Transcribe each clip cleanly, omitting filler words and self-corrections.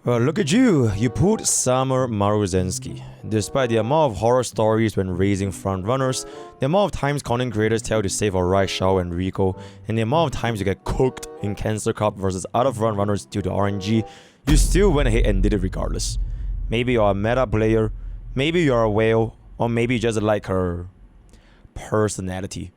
Well, look at you. You pulled Summer Maruzensky. Despite the amount of horror stories when raising frontrunners, the amount of times content creators tell you to save for Raishao and Rico, and the amount of times you get cooked in Cancer Cup versus other frontrunners due to RNG, you still went ahead and did it regardless. Maybe you're a meta player, maybe you're a whale, or maybe you just like her personality.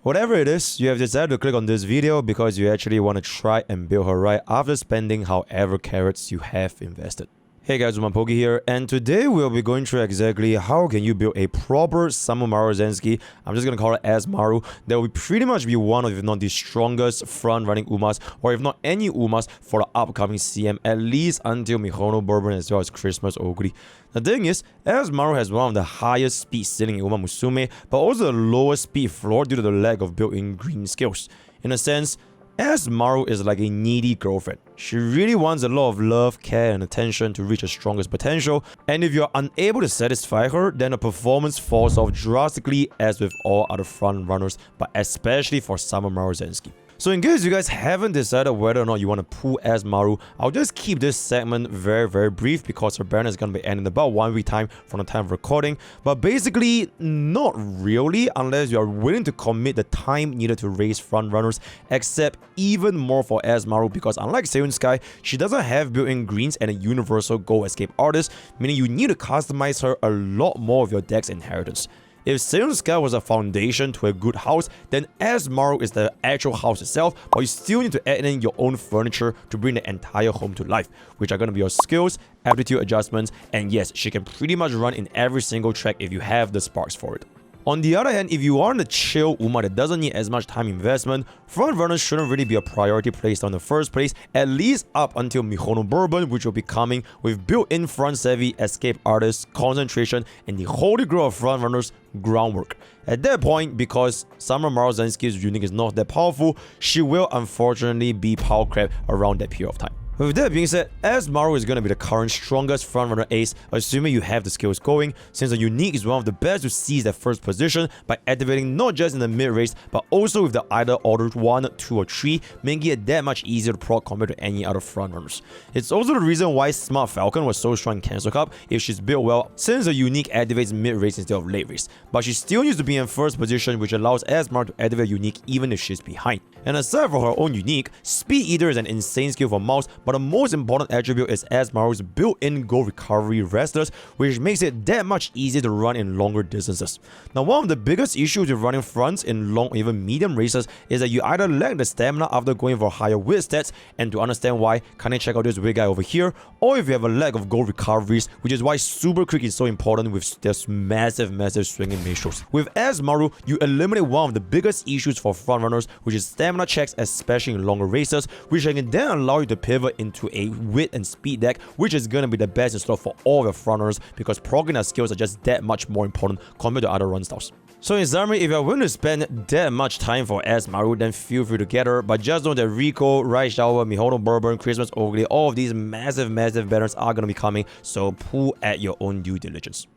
Whatever it is, you have decided to click on this video because you actually want to try and build her right after spending however carats you have invested. Hey guys, UmaPokke here, and today we'll be going through exactly how can you build a proper Summer Maruzensky. I'm just gonna call it as Maru. That will pretty much be one of, if not the strongest front-running Umas, or if not any Umas for the upcoming CM, at least until Mihono Bourbon as well as Christmas Ogre. The thing is, as Maru has one of the highest speed ceiling in Uma Musume, but also the lowest speed floor due to the lack of built-in green skills. In a sense, as Maru is like a needy girlfriend. She really wants a lot of love, care, and attention to reach her strongest potential, and if you're unable to satisfy her, then the performance falls off drastically as with all other front runners, but especially for Summer Maruzensky. So in case you guys haven't decided whether or not you want to pull as Maru, I'll just keep this segment very brief because her banner is going to be ending about 1 week time from the time of recording. But basically, not really, unless you are willing to commit the time needed to raise front runners, except even more for as Maru, because unlike Seiyun Sky, she doesn't have built-in greens and a universal goal escape artist, meaning you need to customize her a lot more of your deck's inheritance. If Seiyun Sky was a foundation to a good house, then as Maru is the actual house itself, but you still need to add in your own furniture to bring the entire home to life, which are going to be your skills, aptitude adjustments, and yes, she can pretty much run in every single track if you have the sparks for it. On the other hand, if you are in a chill Uma that doesn't need as much time investment, front runners shouldn't really be a priority placed on the first place, at least up until Mihono Bourbon, which will be coming with built-in front-savvy escape artists, concentration, and the holy grail of front runners, groundwork. At that point, because Summer Maruzensky's unique is not that powerful, she will unfortunately be power crap around that period of time. With that being said, as Maru is going to be the current strongest frontrunner ace, assuming you have the skills going, since the unique is one of the best to seize that first position by activating not just in the mid race, but also with the either order 1, 2, or 3, making it that much easier to proc compared to any other frontrunners. It's also the reason why Smart Falcon was so strong in Cancer Cup if she's built well, since the unique activates mid race instead of late race. But she still needs to be in first position, which allows Asmar to activate unique even if she's behind. And aside from her own unique, Speed Eater is an insane skill for Mouse, but the most important attribute is Asmaru's built-in goal recovery restless, which makes it that much easier to run in longer distances. Now, one of the biggest issues with running fronts in long or even medium races is that you either lack the stamina after going for higher wit stats, and to understand why, kindly check out this wit guy over here, or if you have a lack of goal recoveries, which is why Super Quick is so important with this massive swinging maestros. With Asmaru, you eliminate one of the biggest issues for frontrunners, which is stamina checks, especially in longer races, which can then allow you to pivot into a wit and speed deck, which is going to be the best in store for all your frontrunners because proccing their skills are just that much more important compared to other run styles. So in summary, if you're willing to spend that much time for Asmaru, then feel free to get her, but just know that Rico, Raishao, Mihono Bourbon, Christmas Ogre, all of these massive banners are going to be coming, so pull at your own due diligence.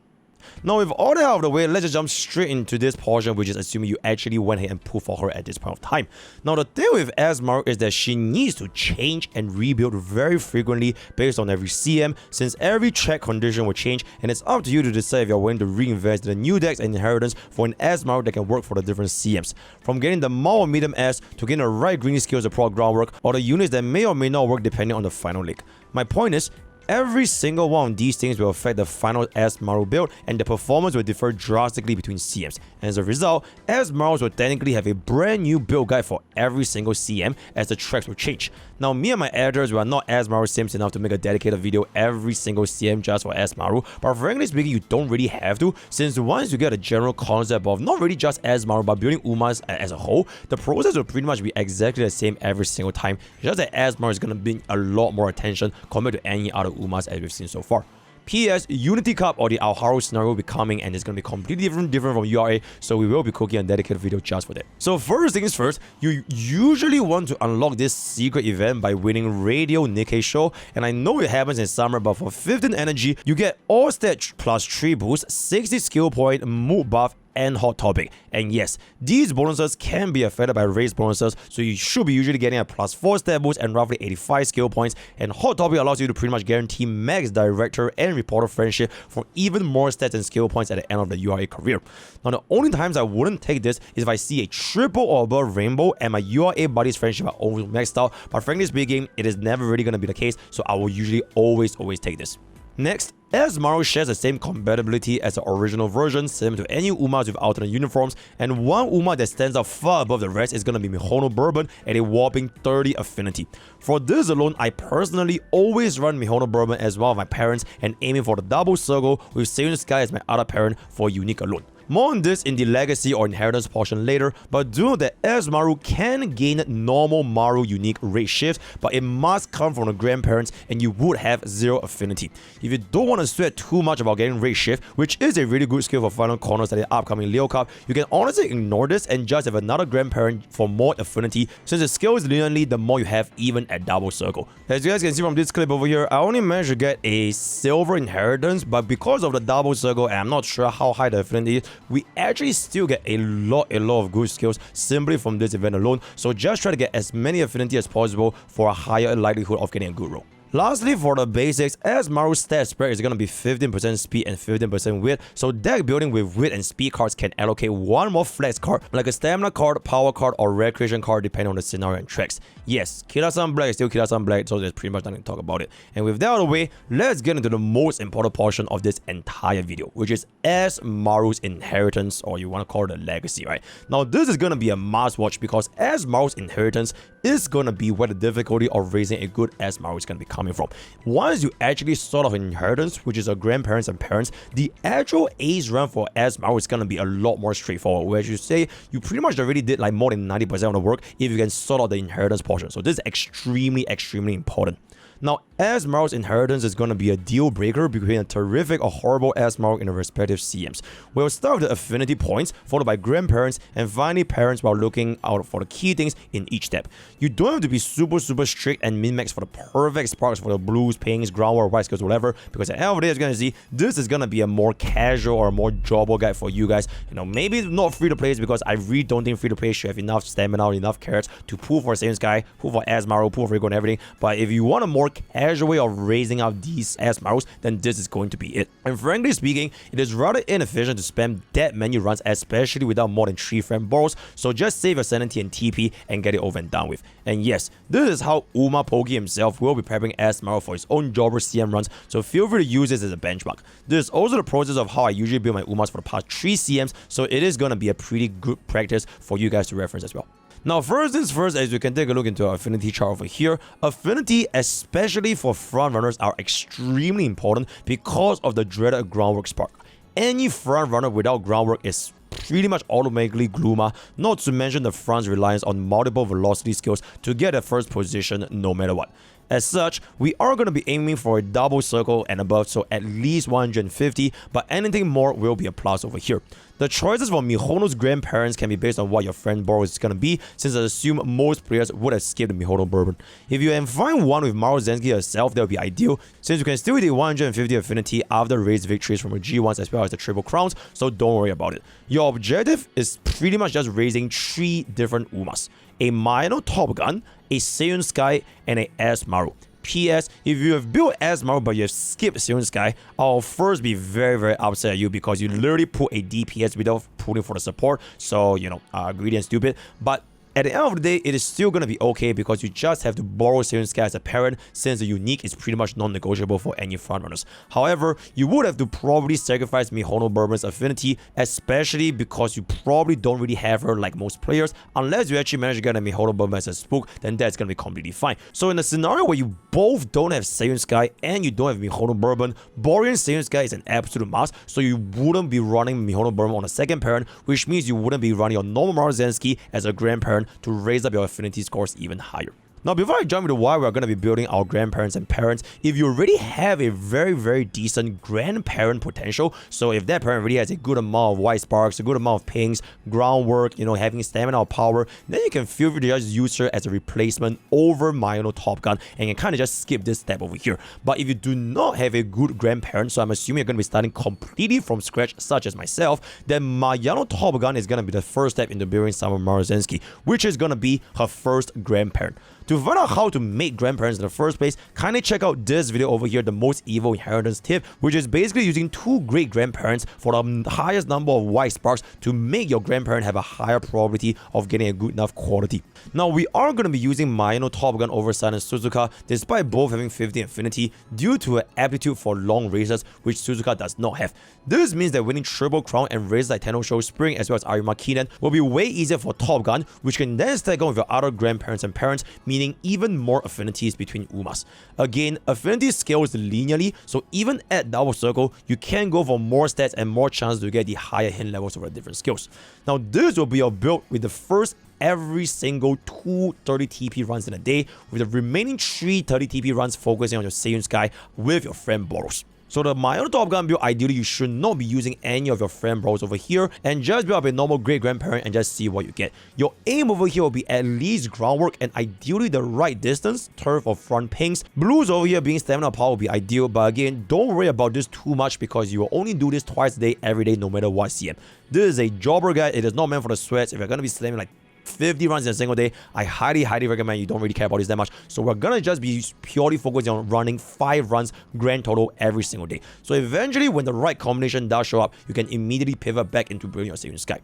Now, with all that out of the way, let's just jump straight into this portion, which is assuming you actually went ahead and pulled for her at this point of time. Now, the thing with Asmar is that she needs to change and rebuild very frequently based on every CM, since every track condition will change, and it's up to you to decide if you're willing to reinvest in the new decks and inheritance for an Asmar that can work for the different CMs. From getting the mild or medium S to getting the right green skills to proc groundwork, or the units that may or may not work depending on the final league. My point is, every single one of these things will affect the final Asmaru build, and the performance will differ drastically between CMs. And as a result, Asmarus will technically have a brand new build guide for every single CM as the tracks will change. Now, me and my editors were not Asmaru sims enough to make a dedicated video every single CM just for Asmaru, but frankly speaking, you don't really have to, since once you get a general concept of not really just Asmaru but building Umas as a whole, the process will pretty much be exactly the same every single time, just that Asmaru is going to bring a lot more attention compared to any other Umas as we've seen so far. PS, Unity Cup or the Alharu scenario will be coming, and it's going to be completely different from URA, so we will be cooking a dedicated video just for that. So first things first, you usually want to unlock this secret event by winning Radio Nikkei Show, and I know it happens in summer, but for 15 energy, you get all stat plus 3 boost, 60 skill point, mood buff, and Hot Topic. And yes, these bonuses can be affected by race bonuses, so you should be usually getting a +4 stat boost and roughly 85 skill points. And Hot Topic allows you to pretty much guarantee max director and reporter friendship for even more stats and skill points at the end of the URA career. Now, the only times I wouldn't take this is if I see a triple or above rainbow and my URA buddies friendship are almost maxed out, but frankly speaking, it is never really going to be the case, so I will usually always take this. Next, as Maru shares the same compatibility as the original version, similar to any Umas with alternate uniforms, and one Uma that stands out far above the rest is going to be Mihono Bourbon at a whopping 30 affinity. For this alone, I personally always run Mihono Bourbon as one of my parents and aiming for the double circle with Seiyun Sky as my other parent for unique alone. More on this in the legacy or inheritance portion later, but do know that as Maru can gain normal Maru unique rate shifts, but it must come from the grandparents and you would have 0 affinity. If you don't want to sweat too much about getting rate shift, which is a really good skill for final corners at the upcoming Leo Cup, you can honestly ignore this and just have another grandparent for more affinity, since the skill is linearly the more you have even at double circle. As you guys can see from this clip over here, I only managed to get a silver inheritance, but because of the double circle and I'm not sure how high the affinity is, we actually still get a lot of good skills simply from this event alone, so just try to get as many affinity as possible for a higher likelihood of getting a good roll. Lastly, for the basics, as Maru's stat spread is going to be 15% speed and 15% width, so deck building with width and speed cards can allocate one more flex card, like a stamina card, power card, or recreation card depending on the scenario and tracks. Yes, Kira-san Black is still Kira-san Black, so there's pretty much nothing to talk about it. And with that out of the way, let's get into the most important portion of this entire video, which is as Maru's inheritance, or you want to call it a legacy, right? Now, this is going to be a must watch because as Maru's inheritance is going to be where the difficulty of raising a good as Maru is going to be coming from. Once you actually sort of inheritance, which is our grandparents and parents, the actual ace run for as Maru is going to be a lot more straightforward, where you say you pretty much already did like more than 90% of the work if you can sort out the inheritance portion. So this is extremely important. Now, as Maru's inheritance is going to be a deal breaker between a terrific or horrible as Maru in the respective CMs. We'll start with the affinity points, followed by grandparents, and finally parents while looking out for the key things in each step. You don't have to be super strict and min-max for the perfect sparks for the blues, pinks, groundwork, white skills, whatever, because at the end of the day, as you're going to see, this is going to be a more casual or a more jobber guide for you guys. You know, maybe not free to play because I really don't think free to play should have enough stamina or enough carrots to pull for Seiyun Sky, pull for as Maru, pull for Rico and everything. But if you want a more casual way of raising out these as Marus, then this is going to be it. And frankly speaking, it is rather inefficient to spam that many runs, especially without more than 3 friend borrows, so just save your sanity and TP and get it over and done with. And yes, this is how UmaPokke himself will be prepping as Maru for his own jobber CM runs, so feel free to use this as a benchmark. This is also the process of how I usually build my Umas for the past 3 CMs, so it is going to be a pretty good practice for you guys to reference as well. Now, first things first, as you can take a look into our affinity chart over here, affinity, especially for front runners, are extremely important because of the dreaded groundwork spark. Any front runner without groundwork is pretty much automatically Gluma, not to mention the front's reliance on multiple velocity skills to get a first position no matter what. As such, we are going to be aiming for a double circle and above, so at least 150, but anything more will be a plus over here. The choices for Mihono's grandparents can be based on what your friend borrow is going to be, since I assume most players would have skipped Mihono Bourbon. If you can find one with Maruzensky herself, that would be ideal, since you can still hit 150 affinity after raised victories from her G1s as well as the triple crowns, so don't worry about it. Your objective is pretty much just raising 3 different Umas: a minor Top Gun, a Seiyun Sky, and a S Maru. PS, if you have built as Maru but you have skipped Seiyun Sky, I'll first be very upset at you because you literally put a DPS without pulling for the support, so you know, greedy and stupid. But at the end of the day, it is still going to be okay because you just have to borrow Seiyun Sky as a parent, since the unique is pretty much non-negotiable for any frontrunners. However, you would have to probably sacrifice Mihono Bourbon's affinity, especially because you probably don't really have her like most players. Unless you actually manage to get a Mihono Bourbon as a spook, then that's going to be completely fine. So in a scenario where you both don't have Seiyun Sky and you don't have Mihono Bourbon, borrowing Seiyun Sky is an absolute must, so you wouldn't be running Mihono Bourbon on a second parent, which means you wouldn't be running your normal Maruzensky as a grandparent to raise up your affinity scores even higher. Now, before I jump into why we're going to be building our grandparents and parents, if you already have a very decent grandparent potential, so if that parent really has a good amount of white sparks, a good amount of pings, groundwork, having stamina or power, then you can feel free to just use her as a replacement over my Top Gun, and you can kind of just skip this step over here. But if you do not have a good grandparent, so I'm assuming you're going to be starting completely from scratch, such as myself, then my Top Gun is going to be the first step into building Summer Maruzensky, which is going to be her first grandparent. To find out how to make grandparents in the first place, kindly check out this video over here, the most evil inheritance tip, which is basically using 2 great grandparents for the highest number of white sparks to make your grandparent have a higher probability of getting a good enough quality. Now, we are going to be using Mayano Top Gun over Sun and Suzuka, despite both having 50 affinity, due to an aptitude for long races, which Suzuka does not have. This means that winning Triple Crown and races like Tenno Show Spring as well as Arima Keenan will be way easier for Top Gun, which can then stack on with your other grandparents and parents, meaning even more affinities between Umas. Again, affinity scales linearly, so even at double circle, you can go for more stats and more chances to get the higher hint levels of the different skills. Now, this will be your build with the first every single 2 30 TP runs in a day, with the remaining 3 30 TP runs focusing on your Seiyun Sky with your friend Boros. So the Mayano Top Gun build, ideally you should not be using any of your friend bros over here, and just build up a normal great grandparent and just see what you get. Your aim over here will be at least groundwork and ideally the right distance, turf or front pings. Blues over here being stamina power will be ideal, but again, don't worry about this too much because you will only do this twice a day, every day, no matter what CM. This is a jobber guide, it is not meant for the sweats. If you're going to be slamming like 50 runs in a single day, I highly recommend you don't really care about this that much. So we're gonna just be purely focusing on running 5 runs grand total every single day. So eventually, when the right combination does show up, you can immediately pivot back into building your Seiyun Sky.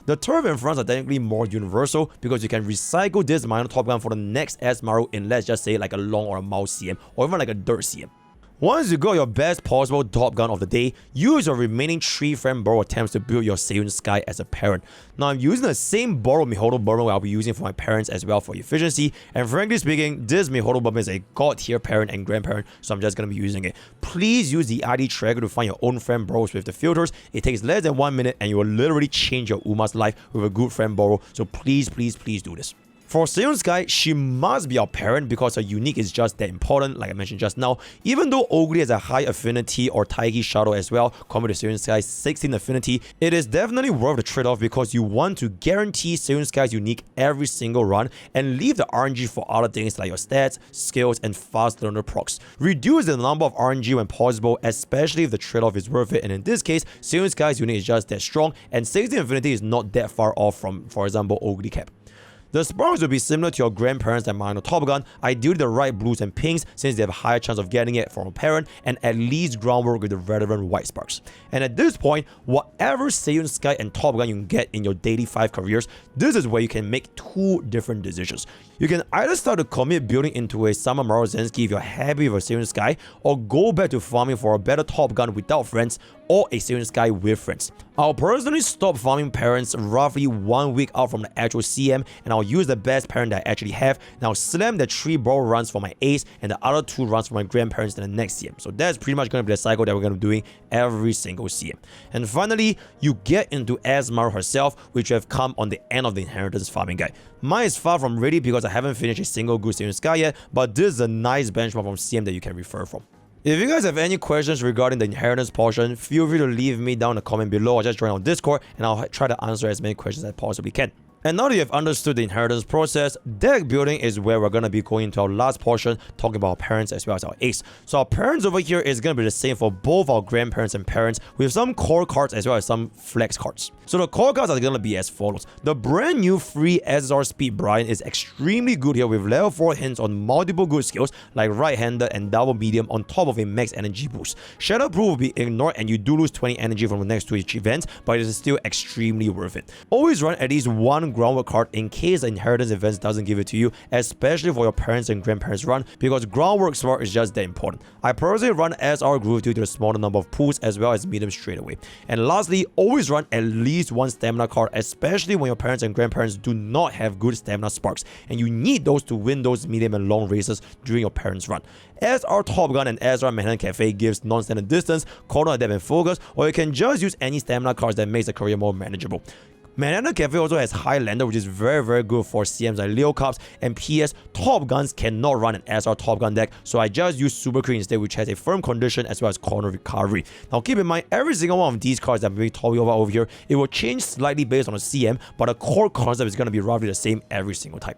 The turf and fronts are technically more universal because you can recycle this minor Top Gun for the next S Maru in, let's just say, like a long or a mouse CM or even like a dirt CM. Once you got your best possible Top Gun of the day, use your remaining 3 friend borrow attempts to build your Seiyun Sky as a parent. Now, I'm using the same borrow Mihodo Bourbon I'll be using for my parents as well for efficiency, and frankly speaking, this Mihodo Bourbon is a god tier parent and grandparent, so I'm just going to be using it. Please use the ID tracker to find your own friend borrows with the filters. It takes less than 1 minute and you will literally change your Uma's life with a good friend borrow, so please do this. For Seiyun Sky, she must be our parent because her unique is just that important, like I mentioned just now. Even though Ogre has a high affinity or Taiki Shadow as well, compared to Seiyun Sky's 16 affinity, it is definitely worth the trade-off because you want to guarantee Seiyun Sky's unique every single run and leave the RNG for other things like your stats, skills, and fast learner procs. Reduce the number of RNG when possible, especially if the trade-off is worth it, and in this case, Seiyun Sky's unique is just that strong, and 16 affinity is not that far off from, for example, Ogre Cap. The sparks will be similar to your grandparents and Mayano Top Gun, ideally the right blues and pinks since they have a higher chance of getting it from a parent, and at least groundwork with the relevant white sparks. And at this point, whatever Seiyun Sky and Top Gun you can get in your daily 5 careers, this is where you can make 2 different decisions. You can either start to commit building into a Summer Maruzensky if you're happy with a Seiyun Sky, or go back to farming for a better Top Gun without friends, or a Seiyun Sky with friends. I'll personally stop farming parents roughly 1 week out from the actual CM, and I'll use the best parent that I actually have, and I'll slam the 3 borrow runs for my ace and the other 2 runs for my grandparents in the next CM. So that's pretty much going to be the cycle that we're going to be doing every single CM. And finally, you get into Asmaru herself, which have come on the end of the inheritance farming guide. Mine is far from ready because I haven't finished a single good Seiyun Sky yet, but this is a nice benchmark from CM that you can refer from. If you guys have any questions regarding the inheritance portion, feel free to leave me down in the comment below or just join on Discord and I'll try to answer as many questions as I possibly can. And now that you have understood the inheritance process, deck building is where we're going to be going into our last portion, talking about our parents as well as our ace. So our parents over here is going to be the same for both our grandparents and parents, with some core cards as well as some flex cards. So the core cards are going to be as follows. The brand new free SSR Speed Brian is extremely good here with level 4 hints on multiple good skills like right-handed and double medium on top of a max energy boost. Shatterproof will be ignored and you do lose 20 energy from the next 2 each event, but it is still extremely worth it. Always run at least 1 groundwork card in case the inheritance events doesn't give it to you, especially for your parents and grandparents run, because groundwork smart is just that important. I personally run SR Groove due to the smaller number of pools as well as medium straight away. And lastly, always run at least 1 stamina card, especially when your parents and grandparents do not have good stamina sparks, and you need those to win those medium and long races during your parents run. SR Top Gun and SR Manhattan Cafe gives non-standard distance, corner adapt and focus, or you can just use any stamina cards that makes the career more manageable. Manhattan Cafe also has Highlander, which is very good for CMs like Leo Cups, and PS Top Guns cannot run an SR Top Gun deck, so I just use Super Crit instead, which has a firm condition as well as corner recovery. Now keep in mind, every single one of these cards that I'm going to talk about over here, it will change slightly based on the CM, but the core concept is going to be roughly the same every single time.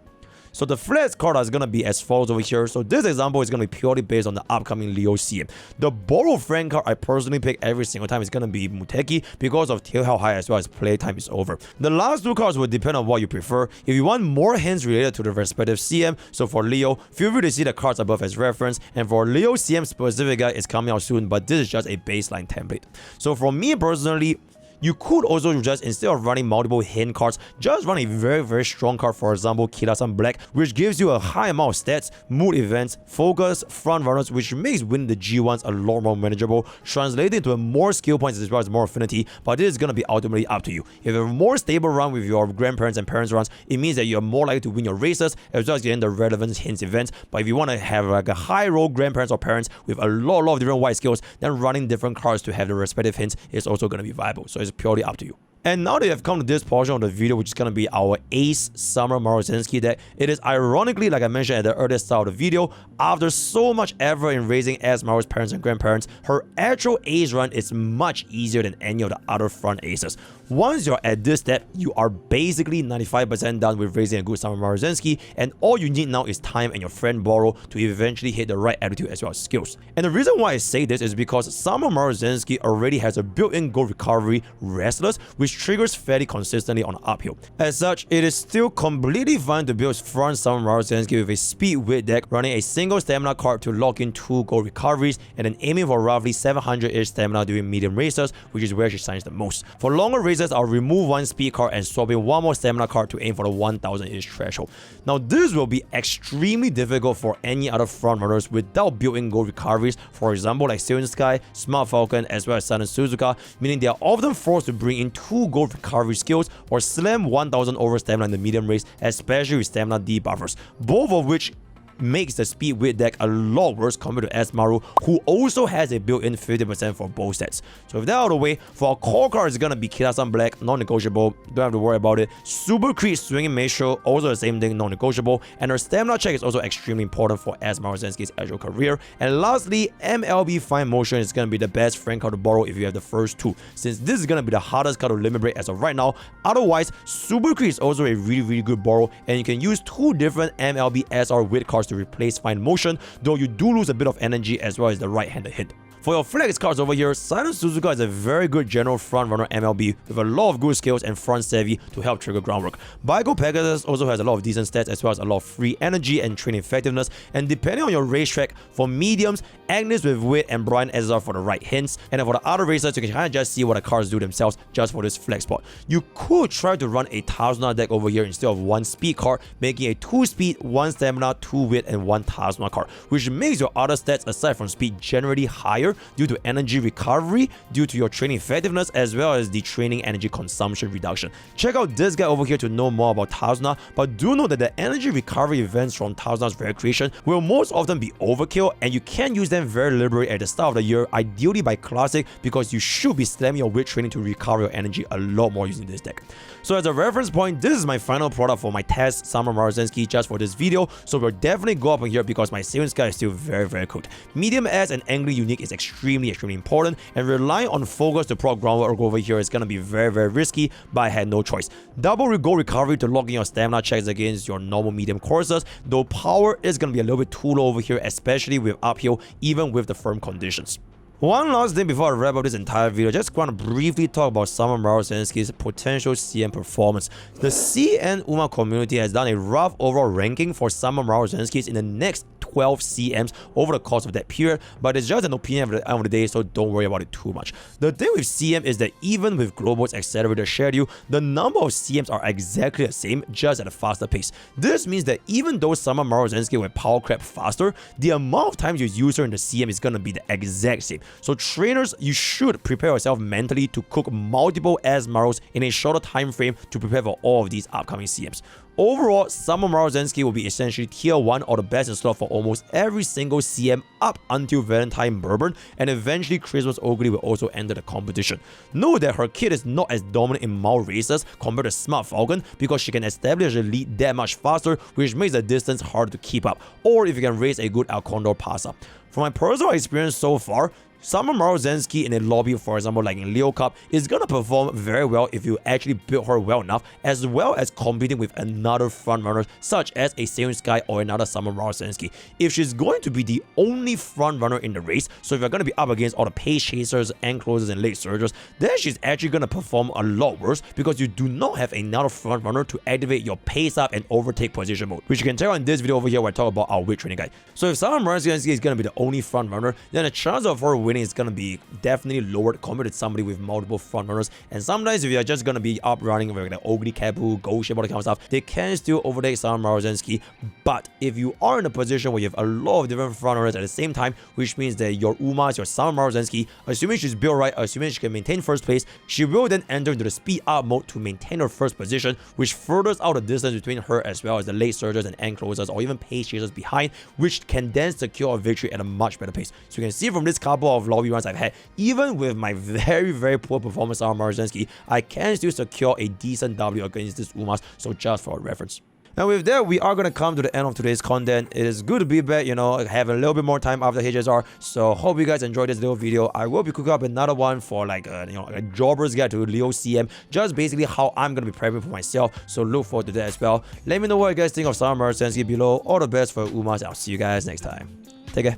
So the flex card is going to be as follows over here. So this example is going to be purely based on the upcoming Leo CM. The borrow friend card I personally pick every single time is going to be Muteki because of tail held high as well as playtime is over. The last two cards will depend on what you prefer. If you want more hints related to the respective CM, so for Leo, feel free to see the cards above as reference, and for Leo CM specific guide, it's coming out soon, but this is just a baseline template. So for me personally, you could also just, instead of running multiple hint cards, just run a very strong card, for example, Kira-san Black, which gives you a high amount of stats, mood events, focus, front runners, which makes winning the G1s a lot more manageable, translating into more skill points as well as more affinity, but this is going to be ultimately up to you. If you have a more stable run with your grandparents and parents runs, it means that you're more likely to win your races as well as getting the relevant hints events. But if you want to have like a high roll grandparents or parents with a lot of different white skills, then running different cards to have the respective hints is also going to be viable. So it's purely up to you. And now that you have come to this portion of the video, which is going to be our Ace Summer Maruzensky deck, it is ironically, like I mentioned at the earlier start of the video, after so much effort in raising as Maru's parents and grandparents, her actual Ace run is much easier than any of the other front Aces. Once you're at this step, you are basically 95% done with raising a good Summer Maruzensky, and all you need now is time and your friend Borrow to eventually hit the right attitude as well as skills. And the reason why I say this is because Summer Maruzensky already has a built-in gold recovery Restless, which triggers fairly consistently on uphill. As such, it is still completely fine to build front Summer Maruzensky with a speed wit deck, running a single stamina card to lock in 2 gold recoveries, and then aiming for roughly 700-ish stamina during medium races, which is where she shines the most. For longer races, I'll remove 1 speed card and swap in 1 more stamina card to aim for the 1000-ish threshold. Now this will be extremely difficult for any other front runners without built-in gold recoveries, for example like Sylvan Sky, Smart Falcon, as well as Sun and Suzuka, meaning they are often forced to bring in 2 gold recovery skills or slam 1000 over stamina in the medium race, especially with stamina debuffers, both of which makes the speed wit deck a lot worse compared to Maru, who also has a built-in 50% for both sets. So with that out of the way, for our core card, it's gonna be Kira-san Black, non-negotiable, don't have to worry about it. Super Creed Swinging Maestro, also the same thing, non-negotiable, and her stamina check is also extremely important for Maruzensky's actual career. And lastly, MLB Fine Motion is gonna be the best friend card to borrow if you have the first 2, since this is gonna be the hardest card to limit break as of right now. Otherwise, Super Creed is also a really good borrow, and you can use 2 different MLB SR wit cards to replace Fine Motion, though you do lose a bit of energy as well as the right-handed hit. For your flex cards over here, Silent Suzuka is a very good general front runner MLB with a lot of good skills and front savvy to help trigger groundwork. Baiko Pegasus also has a lot of decent stats as well as a lot of free energy and training effectiveness, and depending on your racetrack, for mediums, Agnes with Wit and Brian SR for the right hints, and then for the other racers, you can kind of just see what the cards do themselves just for this flex spot. You could try to run a Tazuna deck over here instead of 1 speed card, making a 2 speed, 1 stamina, 2 wit, and 1 Tazuna card, which makes your other stats aside from speed generally higher due to energy recovery, due to your training effectiveness, as well as the training energy consumption reduction. Check out this guy over here to know more about Tazuna, but do know that the energy recovery events from Tazuna's rare creation will most often be overkill, and you can use them very liberally at the start of the year, ideally by classic, because you should be slamming your wit training to recover your energy a lot more using this deck. So as a reference point, this is my final product for my test Summer Maruzensky just for this video, so we'll definitely go up on here because my Sylvan Sky is still very cooked. Medium S and Angry Unique is extremely important, and relying on focus to proc groundwork over here is gonna be very risky, but I had no choice. Double gold recovery to lock in your stamina checks against your normal medium courses, though power is gonna be a little bit too low over here, especially with uphill, even with the firm conditions. One last thing before I wrap up this entire video, just want to briefly talk about Summer Maruzensky's potential CM performance. The CN Uma community has done a rough overall ranking for Summer Maruzensky in the next 12 CMs over the course of that period, but it's just an opinion at the end of the day, so don't worry about it too much. The thing with CM is that even with Global's accelerated schedule, the number of CMs are exactly the same, just at a faster pace. This means that even though Summer Maruzensky will power crap faster, the amount of times you use her in the CM is gonna be the exact same. So trainers, you should prepare yourself mentally to cook multiple Marus in a shorter time frame to prepare for all of these upcoming CMs. Overall, Summer Maruzensky will be essentially tier 1 or the best in slot for almost every single CM up until Valentine Bourbon, and eventually Christmas Ogre will also enter the competition. Note that her kit is not as dominant in Mal races compared to Smart Falcon because she can establish a lead that much faster, which makes the distance hard to keep up, or if you can raise a good Alcondor passer. From my personal experience so far, Summer Maruzensky in a lobby, for example, like in Leo Cup, is gonna perform very well if you actually build her well enough, as well as competing with another frontrunner such as a Sailing Sky or another Summer Maruzensky. If she's going to be the only frontrunner in the race, so if you're gonna be up against all the pace chasers, end closers, and late surgers, then she's actually gonna perform a lot worse because you do not have another frontrunner to activate your pace up and overtake position mode, which you can tell in this video over here where I talk about our weight training guide. So if Summer Maruzensky is gonna be the only frontrunner, then the chance of her winning is gonna be definitely lowered compared to somebody with multiple front runners. And sometimes if you're just gonna be up running with like Ogre, Kabu, Gold Shape, all that kind of stuff, they can still overtake Summer Maruzensky. But if you are in a position where you have a lot of different front runners at the same time, which means that your Umas, your Summer Maruzensky, assuming she's built right, assuming she can maintain first place, she will then enter into the speed up mode to maintain her first position, which furthers out the distance between her as well as the late surgers and end closers or even pace chasers behind, which can then secure a victory at a much better pace. So you can see from this couple of lobby runs I've had, even with my very poor performance on Maruzensky, I can still secure a decent W against this Umas, so just for reference. Now with that, we are going to come to the end of today's content. It is good to be back, you know, having a little bit more time after HSR. So hope you guys enjoyed this little video. I will be cooking up another one for like a jobber's guide to Leo CM, just basically how I'm going to be prepping for myself. So look forward to that as well. Let me know what you guys think of Summer Maruzensky below. All the best for Umas. I'll see you guys next time. Take care.